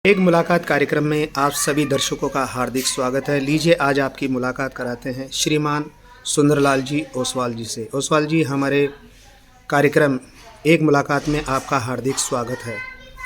एक मुलाकात कार्यक्रम में आप सभी दर्शकों का हार्दिक स्वागत है। लीजिए आज आपकी मुलाकात कराते हैं श्रीमान सुंदरलाल जी ओसवाल जी से। ओसवाल जी, हमारे कार्यक्रम एक मुलाकात में आपका हार्दिक स्वागत है।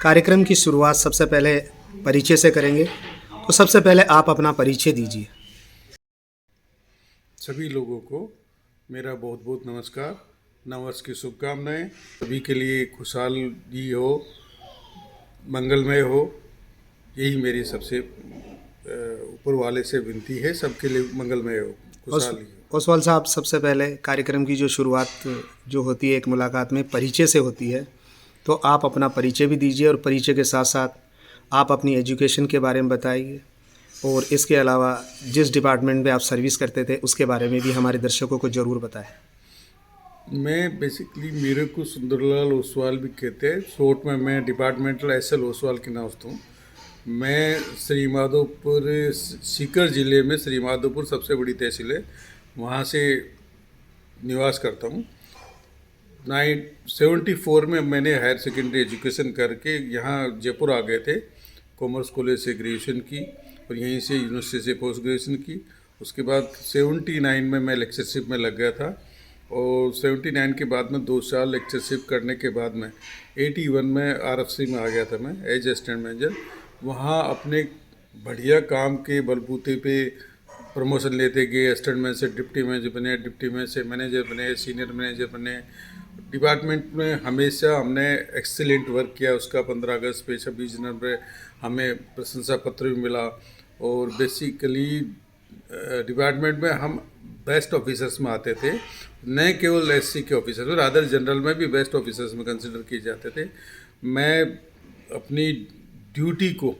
कार्यक्रम की शुरुआत सबसे पहले परिचय से करेंगे, तो सबसे पहले आप अपना परिचय दीजिए। सभी लोगों को मेरा बहुत बहुत नमस्कार, नववर्ष की शुभकामनाएं। सभी के लिए खुशहाली हो, मंगलमय हो, यही मेरी सबसे ऊपर वाले से विनती है। सबके लिए मंगलमय हो, खुशहाली हो। ओसवाल साहब, सबसे पहले कार्यक्रम की जो शुरुआत जो होती है एक मुलाकात में परिचय से होती है, तो आप अपना परिचय भी दीजिए और परिचय के साथ साथ आप अपनी एजुकेशन के बारे में बताइए और इसके अलावा जिस डिपार्टमेंट में आप सर्विस करते थे उसके बारे में भी हमारे दर्शकों को ज़रूर बताएं। मैं बेसिकली, मेरे को सुंदरलाल ओसवाल भी कहते हैं। शॉर्ट में मैं डिपार्टमेंटल एसएल ओसवाल के नाम से हूँ। मैं श्री माधोपुर, सीकर ज़िले में श्री माधोपुर सबसे बड़ी तहसील है, वहाँ से निवास करता हूँ। 1974 में मैंने हायर सेकेंडरी एजुकेशन करके यहाँ जयपुर आ गए थे। कॉमर्स कॉलेज से ग्रेजुएशन की और यहीं से यूनिवर्सिटी से पोस्ट ग्रेजुएशन की। उसके बाद 79 में मैं लेक्चरशिप में लग गया था और 79 के बाद में 2 साल लेक्चरशिप करने के बाद में 81 में आरएफसी में आ गया था मैं एज असिस्टेंट मैनेजर। वहाँ अपने बढ़िया काम के बलबूते पे प्रमोशन लेते गए। असिस्टेंट मैनेजर डिप्टी मैनेजर बने, डिप्टी मैनेजर मैनेजर बने, सीनियर मैनेजर बने। डिपार्टमेंट में हमेशा हमने एक्सीलेंट वर्क किया। उसका 15 अगस्त पे 26 जनवरी हमें प्रशंसा पत्र भी मिला। और बेसिकली डिपार्टमेंट में हम बेस्ट ऑफिसर्स में आते थे, न केवल एससी के ऑफिसर्स में, रादर जनरल में भी बेस्ट ऑफिसर्स में कंसिडर किए जाते थे। मैं अपनी ड्यूटी को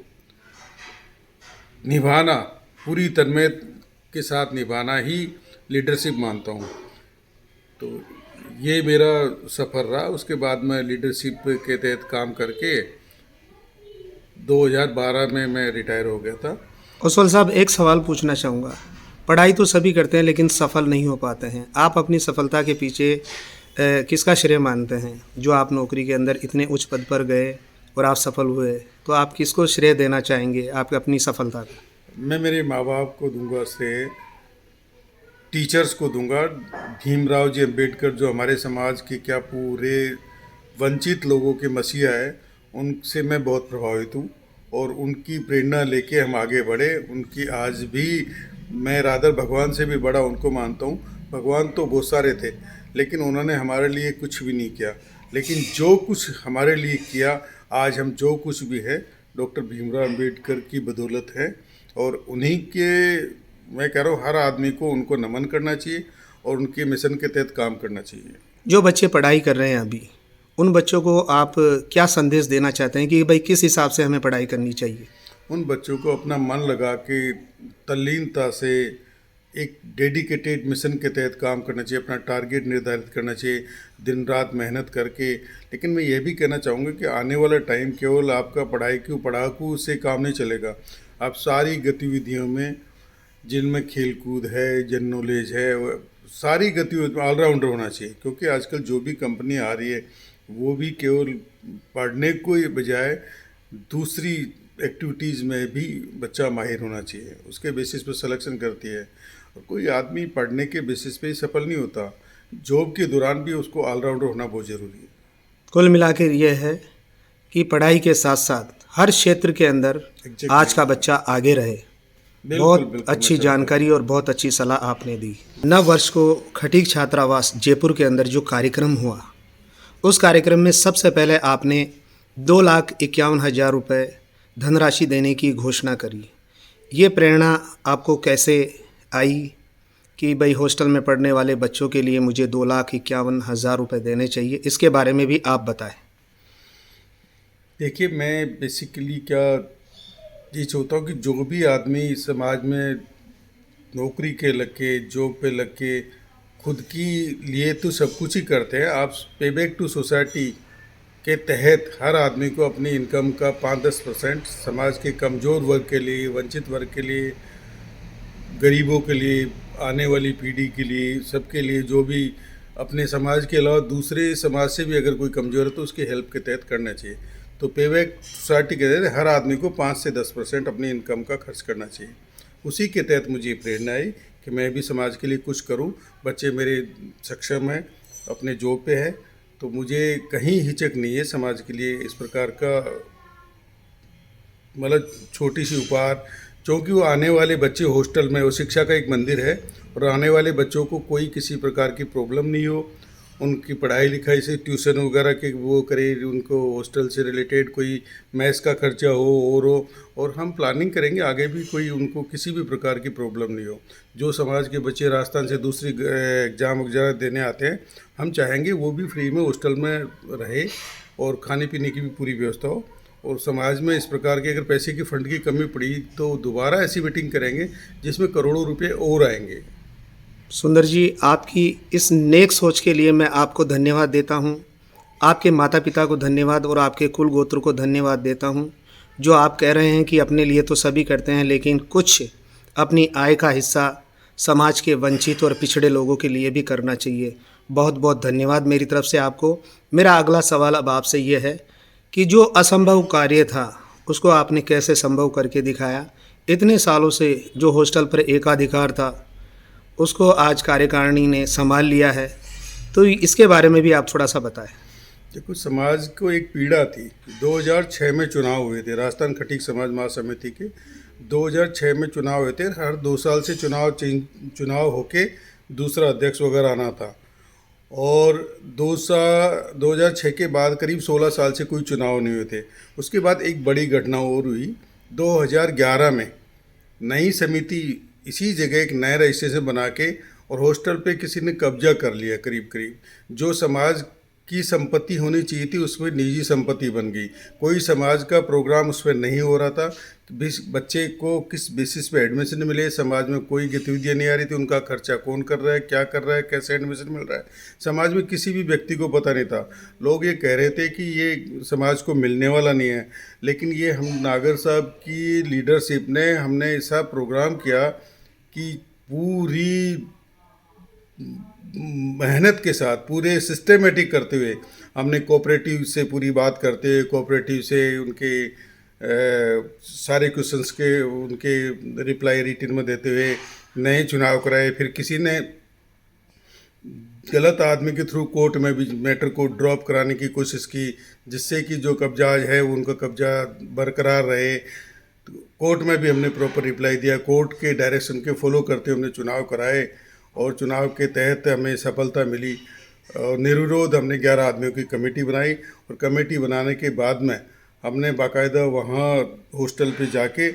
निभाना, पूरी तन्मय के साथ निभाना ही लीडरशिप मानता हूँ। तो ये मेरा सफ़र रहा। उसके बाद मैं लीडरशिप के तहत काम करके 2012 में मैं रिटायर हो गया था। ओसवाल साहब, एक सवाल पूछना चाहूँगा। पढ़ाई तो सभी करते हैं लेकिन सफल नहीं हो पाते हैं। आप अपनी सफलता के पीछे किसका श्रेय मानते हैं? जो आप नौकरी के अंदर इतने उच्च पद पर गए और आप सफल हुए, तो आप किसको श्रेय देना चाहेंगे आप अपनी सफलता का? मैं मेरे माँ बाप को दूंगा श्रेय, टीचर्स को दूंगा। भीमराव जी अंबेडकर जो हमारे समाज के क्या पूरे वंचित लोगों के मसीहा है, उनसे मैं बहुत प्रभावित हूँ और उनकी प्रेरणा लेके हम आगे बढ़े। उनकी आज भी मैं रादर भगवान से भी बड़ा उनको मानता हूँ। भगवान तो बहुत सारे थे लेकिन उन्होंने हमारे लिए कुछ भी नहीं किया, लेकिन जो कुछ हमारे लिए किया, आज हम जो कुछ भी है डॉक्टर भीमराव अंबेडकर की बदौलत है। और उन्हीं के, मैं कह रहा हूँ, हर आदमी को उनको नमन करना चाहिए और उनके मिशन के तहत काम करना चाहिए। जो बच्चे पढ़ाई कर रहे हैं अभी, उन बच्चों को आप क्या संदेश देना चाहते हैं कि भाई किस हिसाब से हमें पढ़ाई करनी चाहिए? उन बच्चों को अपना मन लगा के तल्लीनता से एक डेडिकेटेड मिशन के तहत काम करना चाहिए, अपना टारगेट निर्धारित करना चाहिए, दिन रात मेहनत करके। लेकिन मैं ये भी कहना चाहूँगा कि आने वाला टाइम केवल आपका पढ़ाकू से काम नहीं चलेगा। आप सारी गतिविधियों में, जिनमें खेल कूद है, जन नॉलेज है, सारी गतिविधियों में ऑलराउंडर होना चाहिए। क्योंकि आजकल जो भी कंपनी आ रही है वो भी केवल पढ़ने को ही बजाय दूसरी एक्टिविटीज़ में भी बच्चा माहिर होना चाहिए। उसके बेसिस पर सिलेक्शन करती है और कोई आदमी पढ़ने के बेसिस पे ही सफल नहीं होता। जॉब के दौरान भी उसको ऑलराउंडर होना बहुत ज़रूरी है। कुल मिलाकर यह है कि पढ़ाई के साथ साथ हर क्षेत्र के अंदर आज का बच्चा आगे रहे। बहुत अच्छी जानकारी और बहुत अच्छी सलाह आपने दी। नव वर्ष को खटीक छात्रावास जयपुर के अंदर जो कार्यक्रम हुआ, उस कार्यक्रम में सबसे पहले आपने 2,51,000 रुपये धनराशि देने की घोषणा करी। ये प्रेरणा आपको कैसे आई कि भाई हॉस्टल में पढ़ने वाले बच्चों के लिए मुझे 2,51,000 रुपये देने चाहिए? इसके बारे में भी आप बताएं। देखिए, मैं बेसिकली क्या ये चाहता हूँ कि जो भी आदमी समाज में नौकरी के लग के, जॉब पे लग के, खुद की लिए तो सब कुछ ही करते हैं। आप पे बैक टू सोसाइटी के तहत हर आदमी को अपनी इनकम का 5-10% समाज के कमज़ोर वर्ग के लिए, वंचित वर्ग के लिए, गरीबों के लिए, आने वाली पीढ़ी के लिए, सबके लिए, जो भी अपने समाज के अलावा दूसरे समाज से भी अगर कोई कमज़ोर है तो उसकी हेल्प के तहत करना चाहिए। तो पेबैक सोसाइटी के तहत हर आदमी को 5 से 10% अपनी इनकम का खर्च करना चाहिए। उसी के तहत मुझे प्रेरणा आई कि मैं भी समाज के लिए कुछ करूं। बच्चे मेरे सक्षम हैं, अपने जॉब पे है, तो मुझे कहीं हिचक नहीं है समाज के लिए इस प्रकार का मतलब छोटी सी उपहार, क्योंकि वो आने वाले बच्चे हॉस्टल में, वो शिक्षा का एक मंदिर है, और आने वाले बच्चों को कोई किसी प्रकार की प्रॉब्लम नहीं हो, उनकी पढ़ाई लिखाई से ट्यूशन वगैरह के वो करे, उनको हॉस्टल से रिलेटेड कोई मैस का खर्चा हो, और हम प्लानिंग करेंगे आगे भी कोई उनको किसी भी प्रकार की प्रॉब्लम नहीं हो। जो समाज के बच्चे राजस्थान से दूसरी एग्ज़ाम वगैरह देने आते हैं, हम चाहेंगे वो भी फ्री में हॉस्टल में रहे और खाने पीने की भी पूरी व्यवस्था हो। और समाज में इस प्रकार के अगर पैसे की फंड की कमी पड़ी तो दोबारा ऐसी मीटिंग करेंगे जिसमें करोड़ों रुपए और आएंगे। सुंदर जी, आपकी इस नेक सोच के लिए मैं आपको धन्यवाद देता हूँ। आपके माता पिता को धन्यवाद और आपके कुल गोत्र को धन्यवाद देता हूँ। जो आप कह रहे हैं कि अपने लिए तो सभी करते हैं, लेकिन कुछ अपनी आय का हिस्सा समाज के वंचित और पिछड़े लोगों के लिए भी करना चाहिए। बहुत बहुत धन्यवाद मेरी तरफ से आपको। मेरा अगला सवाल अब आपसे ये है कि जो असंभव कार्य था उसको आपने कैसे संभव करके दिखाया। इतने सालों से जो हॉस्टल पर एकाधिकार था उसको आज कार्यकारिणी ने संभाल लिया है, तो इसके बारे में भी आप थोड़ा सा बताएं। देखो, समाज को एक पीड़ा थी। 2006 में चुनाव हुए थे, राजस्थान खटीक समाज महासमिति के 2006 में चुनाव हुए थे। हर 2 साल से चुनाव होके दूसरा अध्यक्ष वगैरह आना था, और 2006 के बाद करीब 16 साल से कोई चुनाव नहीं हुए थे। उसके बाद एक बड़ी घटना और हुई। 2011 में नई समिति इसी जगह एक नया रजिस्ट्रेशन बना के और हॉस्टल पे किसी ने कब्जा कर लिया। करीब करीब जो समाज की संपत्ति होनी चाहिए थी उसमें निजी संपत्ति बन गई। कोई समाज का प्रोग्राम उसमें नहीं हो रहा था। बच्चे को किस बेसिस पे एडमिशन मिले, समाज में कोई गतिविधियाँ नहीं आ रही थी, उनका खर्चा कौन कर रहा है, क्या कर रहा है, कैसे एडमिशन मिल रहा है, समाज में किसी भी व्यक्ति को पता नहीं था। लोग ये कह रहे थे कि ये समाज को मिलने वाला नहीं है, लेकिन ये हम नागर साहब की लीडरशिप ने हमने ऐसा प्रोग्राम किया कि पूरी मेहनत के साथ, पूरे सिस्टमेटिक करते हुए, हमने कोऑपरेटिव से पूरी बात करते हुए, कोऑपरेटिव से उनके सारे क्वेश्चंस के उनके रिप्लाई रिटर्न में देते हुए नए चुनाव कराए। फिर किसी ने गलत आदमी के थ्रू कोर्ट में भी मैटर को ड्रॉप कराने की कोशिश की, जिससे कि जो कब्जा है उनका कब्जा बरकरार रहे। कोर्ट में भी हमने प्रॉपर रिप्लाई दिया, कोर्ट के डायरेक्शन के फॉलो करते हमने चुनाव कराए, और चुनाव के तहत हमें सफलता मिली। और निर्विरोध हमने 11 आदमियों की कमेटी बनाई, और कमेटी बनाने के बाद में हमने बाकायदा वहाँ हॉस्टल पे जाके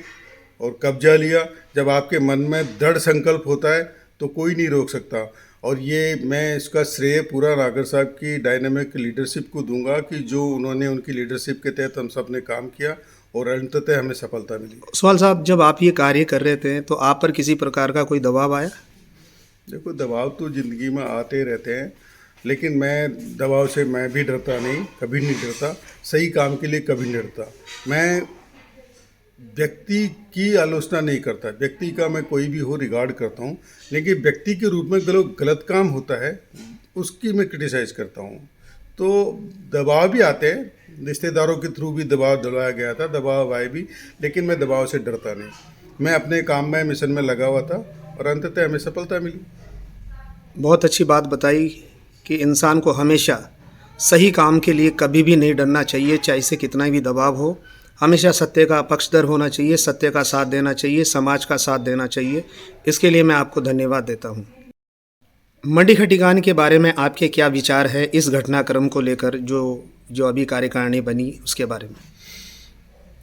और कब्जा लिया। जब आपके मन में दृढ़ संकल्प होता है तो कोई नहीं रोक सकता। और ये मैं इसका श्रेय पूरा नागर साहब की डायनामिक लीडरशिप को दूंगा कि जो उन्होंने उनकी लीडरशिप के तहत हम सब ने काम किया और अंततः हमें सफलता मिली। सवाल साहब, जब आप ये कार्य कर रहे थे तो आप पर किसी प्रकार का कोई दबाव आया? देखो, दबाव तो ज़िंदगी में आते रहते हैं, लेकिन मैं दबाव से मैं भी डरता नहीं, कभी नहीं डरता। सही काम के लिए कभी नहीं डरता। मैं व्यक्ति की आलोचना नहीं करता, व्यक्ति का मैं कोई भी हो रिगार्ड करता हूँ, लेकिन व्यक्ति के रूप में गलत काम होता है उसकी मैं क्रिटिसाइज़ करता हूँ। तो दबाव भी आते हैं, रिश्तेदारों के थ्रू भी दबाव डलवाया गया था, दबाव आए भी, लेकिन मैं दबाव से डरता नहीं। मैं अपने काम में, मिशन में लगा हुआ था और अंततः हमें सफलता मिली। बहुत अच्छी बात बताई कि इंसान को हमेशा सही काम के लिए कभी भी नहीं डरना चाहिए, चाहे से कितना भी दबाव हो। हमेशा सत्य का पक्षधर होना चाहिए, सत्य का साथ देना चाहिए, समाज का साथ देना चाहिए। इसके लिए मैं आपको धन्यवाद देता हूँ। मंडी खटीकान के बारे में आपके क्या विचार है इस घटनाक्रम को लेकर, जो अभी कार्यकारिणी बनी उसके बारे में?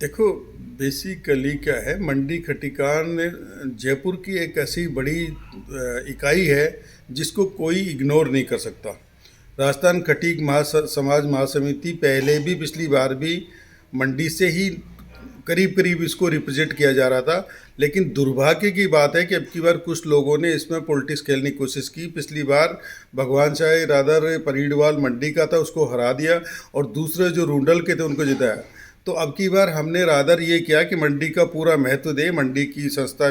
देखो, बेसिकली क्या है, मंडी खटीकान जयपुर की एक ऐसी बड़ी इकाई है जिसको कोई इग्नोर नहीं कर सकता। राजस्थान खटीक समाज महासमिति पहले भी, पिछली बार भी मंडी से ही करीब करीब इसको रिप्रेजेंट किया जा रहा था, लेकिन दुर्भाग्य की बात है कि अब की बार कुछ लोगों ने इसमें पॉलिटिक्स खेलने की कोशिश की। पिछली बार भगवान शाह रादर परीडवाल मंडी का था, उसको हरा दिया, और दूसरे जो रूंडल के थे उनको जिताया। तो अब की बार हमने रादर ये किया कि मंडी का पूरा महत्व दे। मंडी की संस्था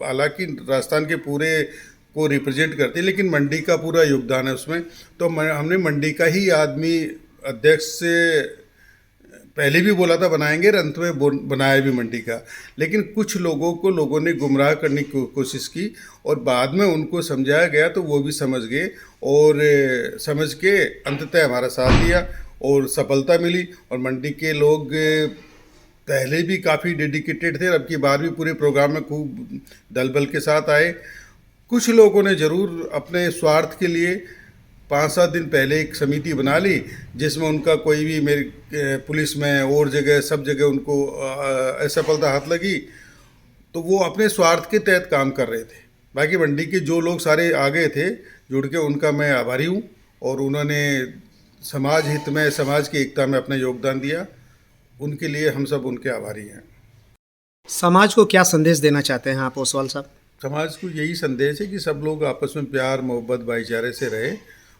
हालांकि राजस्थान के पूरे को रिप्रेजेंट करती है, लेकिन मंडी का पूरा योगदान है उसमें। तो हमने मंडी का ही आदमी अध्यक्ष से पहले भी बोला था बनाएंगे और अंत में बनाया भी मंडी का, लेकिन कुछ लोगों ने गुमराह करने की कोशिश की और बाद में उनको समझाया गया तो वो भी समझ गए और समझ के अंततः हमारा साथ दिया और सफलता मिली। और मंडी के लोग पहले भी काफ़ी डेडिकेटेड थे, अब की बार भी पूरे प्रोग्राम में खूब दल बल के साथ आए। कुछ लोगों ने ज़रूर अपने स्वार्थ के लिए 5-7 दिन पहले एक समिति बना ली जिसमें उनका कोई भी मेरे पुलिस में और जगह सब जगह उनको असफलता हाथ लगी, तो वो अपने स्वार्थ के तहत काम कर रहे थे। बाकी मंडी के जो लोग सारे आ गए थे जुड़ के, उनका मैं आभारी हूँ और उन्होंने समाज हित में, समाज की एकता में अपना योगदान दिया, उनके लिए हम सब उनके आभारी हैं। समाज को क्या संदेश देना चाहते हैं आप ओसवाल साहब? समाज को यही संदेश है कि सब लोग आपस में प्यार मोहब्बत भाईचारे से रहे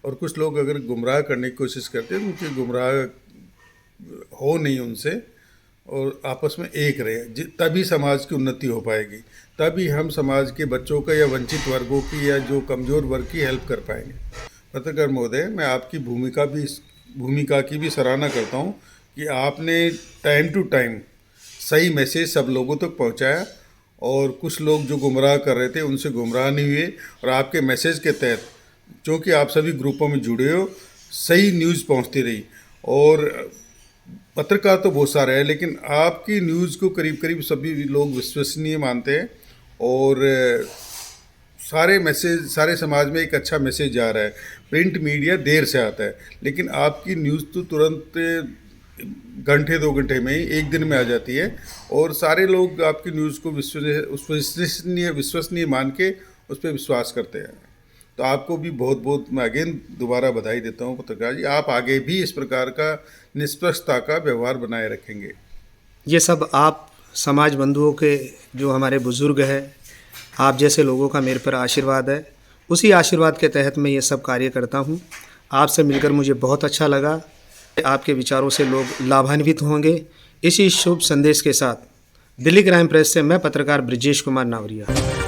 और कुछ लोग अगर गुमराह करने की कोशिश करते हैं तो उनकी गुमराह हो नहीं उनसे और आपस में एक रहे, तभी समाज की उन्नति हो पाएगी, तभी हम समाज के बच्चों का या वंचित वर्गों की या जो कमज़ोर वर्ग की हेल्प कर पाएंगे। पत्रकार महोदय, मैं आपकी भूमिका की भी सराहना करता हूँ कि आपने टाइम टू टाइम सही मैसेज सब लोगों तक पहुँचाया और कुछ लोग जो गुमराह कर रहे थे उनसे गुमराह नहीं हुए और आपके मैसेज के तहत, क्योंकि आप सभी ग्रुपों में जुड़े हो, सही न्यूज़ पहुंचती रही। और पत्रकार तो बहुत सारे हैं लेकिन आपकी न्यूज़ को करीब करीब सभी लोग विश्वसनीय मानते हैं और सारे समाज में एक अच्छा मैसेज जा रहा है। प्रिंट मीडिया देर से आता है लेकिन आपकी न्यूज़ तो तुरंत घंटे 2 घंटे में ही, एक दिन में आ जाती है और सारे लोग आपकी न्यूज़ को विश्वसनीय मान के उस पर विश्वास करते हैं। तो आपको भी बहुत बहुत मैं अगेन दोबारा बधाई देता हूँ पत्रकार जी, आप आगे भी इस प्रकार का निष्पक्षता का व्यवहार बनाए रखेंगे। ये सब आप समाज बंधुओं के, जो हमारे बुज़ुर्ग हैं, आप जैसे लोगों का मेरे पर आशीर्वाद है, उसी आशीर्वाद के तहत मैं ये सब कार्य करता हूँ। आपसे मिलकर मुझे बहुत अच्छा लगा। आपके विचारों से लोग लाभान्वित होंगे। इसी शुभ संदेश के साथ दिल्ली क्राइम प्रेस से मैं पत्रकार ब्रिजेश कुमार नावरिया।